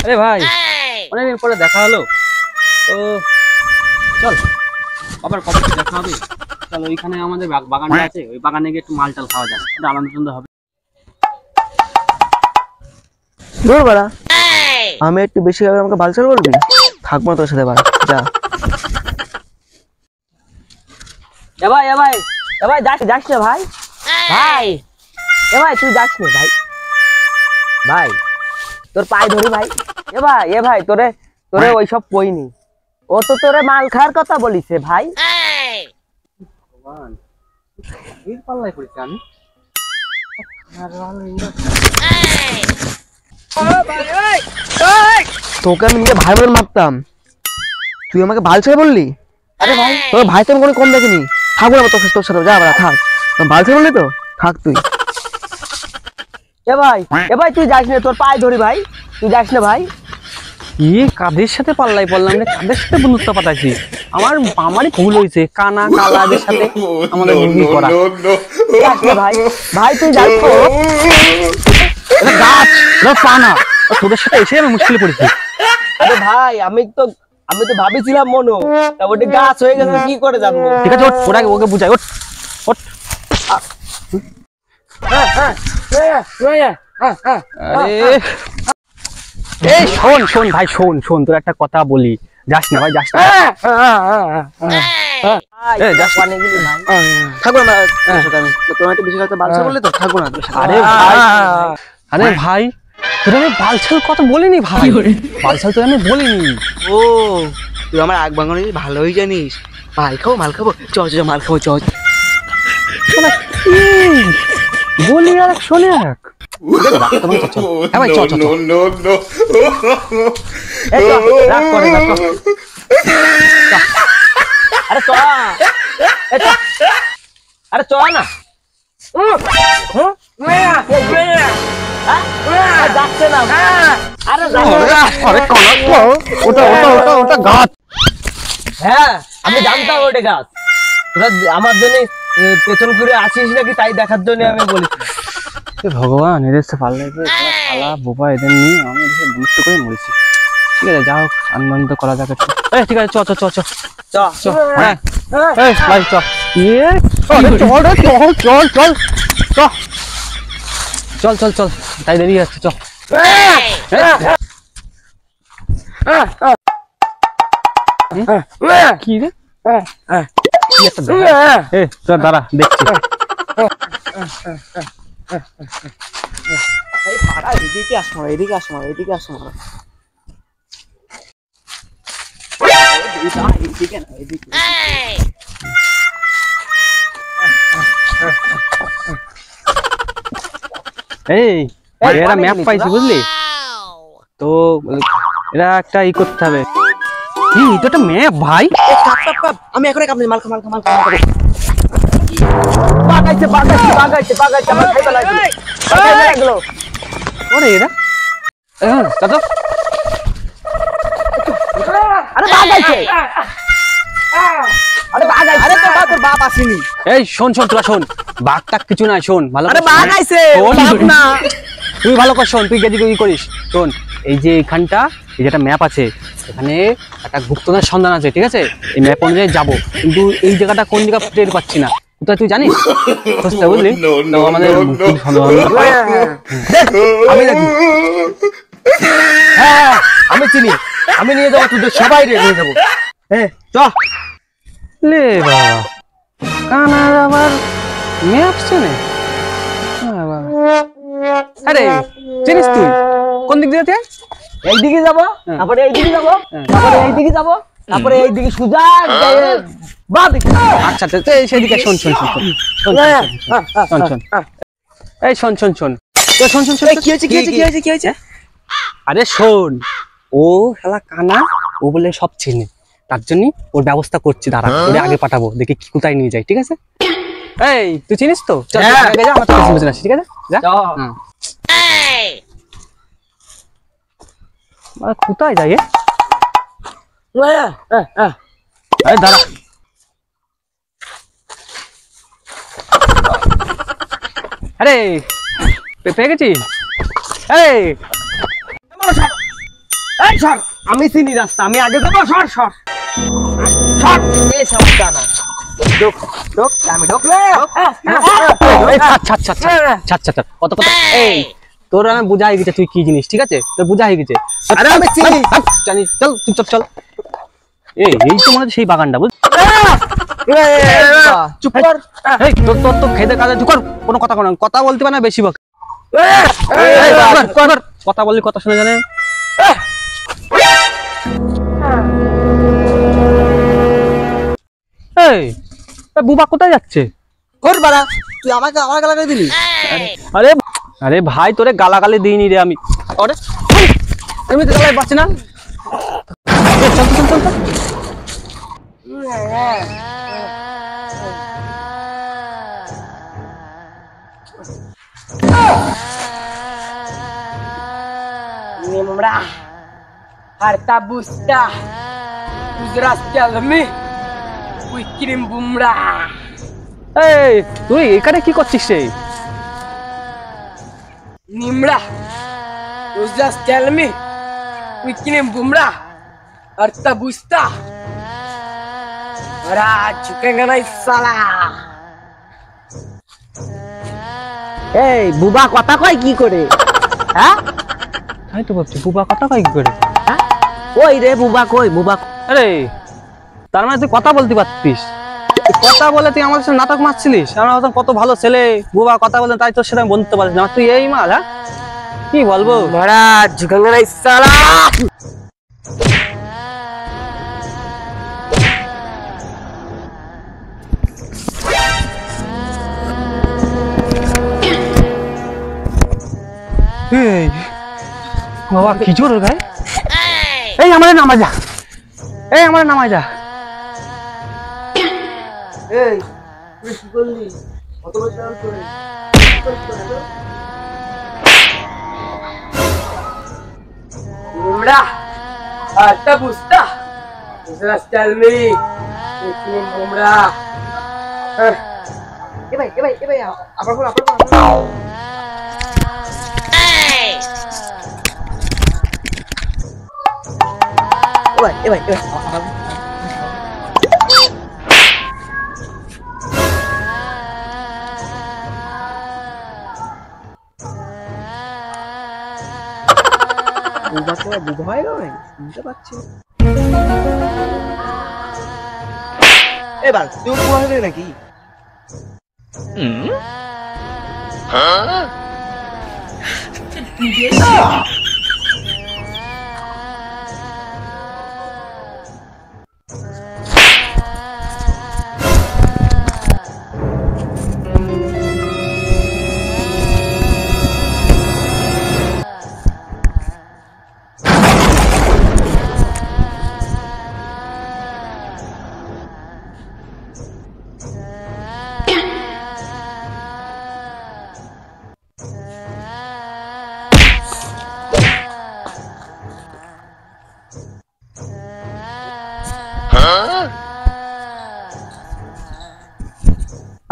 আরে ভাই অনেকদিন পরে দেখা হলো তো চল আবার কবে দেখা হবে। চল ওইখানে আমাদের বাগানটা আছে, ওই বাগানে গিয়ে একটু মাল টাল খাওয়া যাক, একটু আনন্দ টানন্দ হবে। দূর বাড়া, আমি একটু বেশি হবে আমাকে বালচাল বলবি? থাকবো না তোর সাথে বাড়া, যা। এ ভাই যাস না ভাই। ভাই ভাই তুই যাস না ভাই। ভাই তোর পায়ে ধরি ভাই। এ ভাই তোরে ওইসব কইনি, ও তো তোরে মাল খাওয়ার কথা বলিছে ভাই। ভগবান এর পাল্লায় পড়েছি আমি। তোকে আমি নিজে ভাই বলে মারতাম, তুই আমাকে বালচাল বললি? আরে ভাই তোর ভাই তো আমি কোনো কম দেখিনি। থাকবো না তোর সাথে, যা বাড়া থাক। বালচাল বললি তো থাক তুই। এ ভাই তুই যাস না, তোর পায়ে ধরি ভাই, তুই যাস না ভাই। কি কাদের সাথে পাল্লাই পড়লাম রে, কাদের সাথে বন্ধুত্ব পাতাইছি? আমারই ভুল হয়েছে, কানা কালাদের সাথে আমাদের বন্ধু করা। যাস না ভাই, ভাই তুই যাস তো। এটা গাছ, এটা পানা, তোদের সাথে এসে আমি মুশকিলে পড়েছি। আরে ভাই আমি তো ভাবিছিলাম মনো, তা ওটা গাছ হয়ে গেছে কি করে জানবো। ঠিক আছে ওকে বুঝাই, ওঠ। আরে এই শোন ভাই, শোন তোর একটা কথা বলি, যাস না ভাই, যাস না। থাকবো না তোর সাথে আমি। তোমার একটু বেশি কথা বালচাল বললি তো থাকবো না তোর সাথে। আরে ভাই তোর আমি বালছাল কথা বলিনি ভাই, বালছাল তোর আমি বলিনি। ও তুই আমার আগ বাঙালি ভালোই জানিস। মাল খাবো মাল খাবো চ। বলি আর শোনে এক ভাই, চ আরে চ না যাচ্ছে না। ওটা গাছ। হ্যাঁ আমি জানতাম ওটা গাছ, তোরা আমার জন্য পেছন করে আসিস নাকি তাই দেখার জন্য আমি বলি। ভগবান এদের সাথে পাল্লাই করে শালা বোবা, এদের নিয়ে আমি বুঝতে করে মরেছি। ঠিক আছে যা হোক, আনন্দ করা যাক একটু। ঠিক আছে চ হ্যাঁ ভাই চ। চল তাই দেরি যাচ্ছে, চ। কি রে চল দাঁড়া দেখছি। এদিকে আসো এই এরা ম্যাপ পাইছি বুঝলি তো, এরা একটা ই করতে হবে। কি এটা একটা ম্যাপ ভাই? আমি এখন মাল খা বাগাইছে আমার খাইতে লাগলো। ওরে এরা চাচা আরে বাগাইছে, আরে তোর বাপ আসেনি। এই শোন তোরা শোন, বাঘটাক কিছু নাই, শোন ভালো আরে বাগাইছে না, তুই ভালো কর শোন, তুই গেদি করিস শোন। এই যে এখানটা এই যে একটা ম্যাপ আছে, এখানে একটা গুপ্তধনের সন্ধান আছে, ঠিক আছে? এই ম্যাপ অনুযায়ী যাবো, কিন্তু এই জায়গাটা কোন জায়গা টের পাচ্ছি না। কোথায় তুই জানিস? বুঝলি তো আমাদের আমি নাকি? হ্যাঁ আমি চিনি, আমি নিয়ে যাবো, তোদের সবাই নিয়ে যাবো। হ্যাঁ চ লে বাবা, কানার আবার ম্যাপ চেনে। আরে চিনিস তুই কোন দিক দিয়ে? এইদিকে যাবো, তারপরে এইদিকে যাবো, তারপরে এইদিকে যাবো, তারপরে এইদিকে সুজা আচ্ছা সেদিকে শোন এই শোন কি হয়েছে? আরে শোন, ও শালা কানা, ও বলে সব চিনে, তার জন্য ওর ব্যবস্থা করছি, দাঁড়া ওরে আগে পাঠাবো, দেখি কি কোথায় নিয়ে যায়, ঠিক আছে? এই তুই চিনিস তো? চল আগে যা, আমার তো বুঝে আসি, ঠিক আছে যা। কোথায় যাই? দাঁড়া আরে পেয়ে গেছি। এই সর, আমি চিনি রাস্তা, আমি আগে যাবো। সর সর সর, এই সমস্যা না। ঢোক ঢোক, আমি ঢোকলে কত কত এই তোর আমি বুঝা হয়ে গেছে তুই কি জিনিস, ঠিক আছে? তোর বুঝা হয়ে গেছে। আরে আমি চিনি। জানিস, চল চুপ চল। এই তো মনে হচ্ছে সেই বাগানটা, বুঝ? চুপ কর। এই তোর তোর তো খেতে কাজে চুপ কর, কোনো কথা কোনো কথা বলতে পারে না, বেশি বক। কথা বললি কথা শুনে জানে। এই বুবা কোথায় যাচ্ছে? কর বাড়া, তুই আমাকে আমার গালাগালি দিলি। আরে আরে ভাই তোরে গালাগালি দিইনি রে আমি। আরে আমি তো গালাগালি পাচ্ছি না। চল চল চল চল। Nimra, harta busta, uzras jalmi, we kirim bumra. এই তুই এখানে কি করছিস রে? Nimra, uzras jalmi, we kirim bumra, harta busta. Ora, chukenga nai sala. এই বুবা কথা কয় কি করে? হ্যাঁ, তাই তো ভাবছি বুবা কথা কয় কি করে। হ্যাঁ, ওই রে বুবা কই, বুবা। আরে তার মানে তুই কথা বলতে পারতিস, কথা বলে তুই আমার সাথে নাটক মারছিলিস। আমরা ভাবতাম কত ভালো ছেলে, বুবা কথা বলে তাই তোর সাথে আমি বলতে পারিস না। তুই এই মাল, হ্যাঁ কি বলবো? মারা ঝুকেঙ্গা নাই সালা। এই বাবা কি জোর ওর গায়ে। এই আমাদের নামায় যা, এই আমাদের নামায় যা। এই তুই কি করলি? কত বছর করে Nimra, harta busta, uzras jalmi, we kirim bumra. এ ভাই আবার বল এ ভাই বুঝা হয়ে গেল নাকি? শুনতে পাচ্ছি এবার তুই বুঝা হয়ে গেলি নাকি?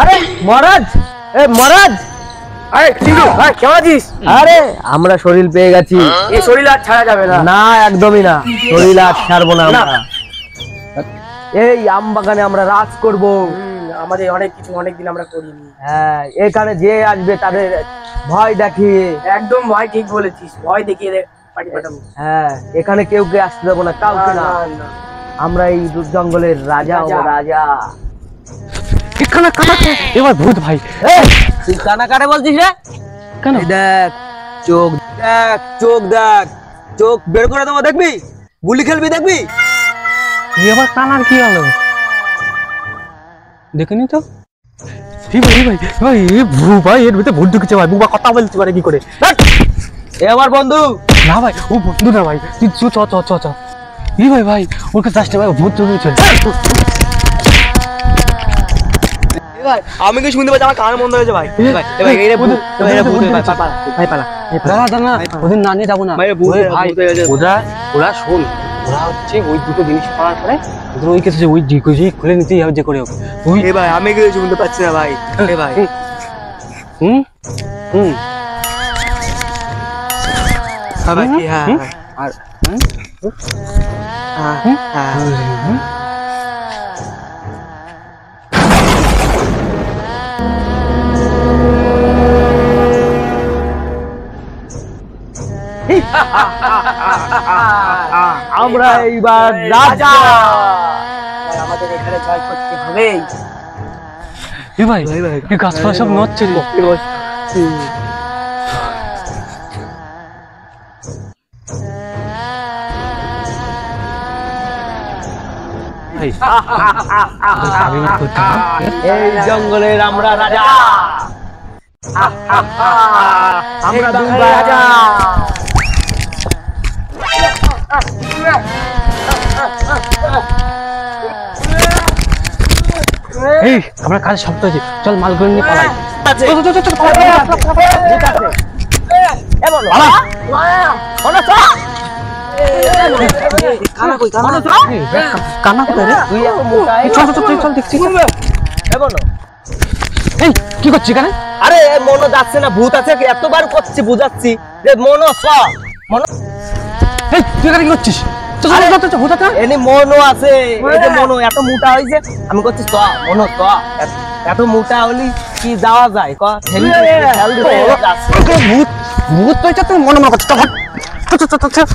আরে মহারাজ, এই মহারাজ, আরে ঠিকই ভাই, কেমন আছিস? আরে আমরা শরীর পেয়ে গেছি। এই শরীর আর ছাড়া যাবে না। না, একদমই না, শরীর আর ছাড়বো না আমরা। এই আম বাগানে আমরা রাজ করব। আমাদের অনেক কিছু অনেক দিন আমরা করিনি। হ্যাঁ, এখানে যে আসবে তাদের ভয় দেখিয়ে, একদম ভয় ঠিক বলেছিস, ভয় দেখিয়ে পার্টি পাঠাবো। হ্যাঁ, এখানে কেউ আসতে দেবো না, কাউকে না। আমরা এই জঙ্গলের রাজা ও রাজা। এখানে কাটা এবার ভূত ভাই। তুই কানা কাটে বলছিস রে? কেন? দেখ চোখ দেখ, চোখ দেখ, চোখ বের করে দেবো, দেখবি? গুলি খেলবি, দেখবি? এবার কানার কি হলো দেখিনি তো। ভাই এ ভাই এর ভিতরে ভূত ঢুকেছে ভাই। বুবা কথা বলতে পারে কি করে? এ আমার বন্ধু। না ভাই ও বন্ধু না ভাই, তুই চ চ চ চ। ভাই ওর কাছে আসতে ভাই, ভূত ঢুকেছে। ভাই আমি কি শুনতে পাচ্ছি? আমার কানে বন্ধ হয়েছে ভাই। ভাই এই রে ভূত, ভাই পালা দাঁড়া ওদের না নিয়ে যাবো না ভাই, ভূত ভাই। ভূত হয়ে গেছে। ওরা শোন, ওরা হচ্ছে ওই দুটো জিনিস করার পরে ওদের ওই কাছে ওই খুলে নিতেই হবে যে করে হোক। ওই এ ভাই আমি কি শুনতে পাচ্ছি না ভাই। এ ভাই হুম হুম হ্যাঁ ভাই, হ্যাঁ আর আমরা এইবার রাজা, আমাদের এখানে জয় করতে হবে। এ ভাই এই গাছপালা সব নড়ছে রে। ভাই, আমি না করতে পারি। এই জঙ্গলের আমরা রাজা, আমরা দুর্গা রাজা। এই আমরা কাজ শক্ত হয়েছি, চল মালগুলো নিয়ে পালাই। আছে। চল, চল, চল, চল, পালাই, পালাই, পালাই। ঠিক আছে। এ বলো, পালা। বলো তো। কানা কই, কানা? এই, কান্না কোথায় রে? তুই এত মোটা, এই, চল, চল, চল, চল, দেখছি। এ বলো। এই কি করছিস এখানে? আরে মনো যাচ্ছে না, ভূত আছে, এতবার করছি বুঝাচ্ছি রে মনো স মনো। এই তুই এখানে কি করছিস? চল, চল, চল, চল, হোতা চল। এনি মনো আছে, এই যে মনো এত মোটা হইছে, আমি করছি স মনো স। এত মোটা হলি কি যাওয়া যায় ক? ঠেলি যাচ্ছে। ভূত ভূত তো এটা তুই মনে মনে করছিস। চল, চল, চল, চল, চল।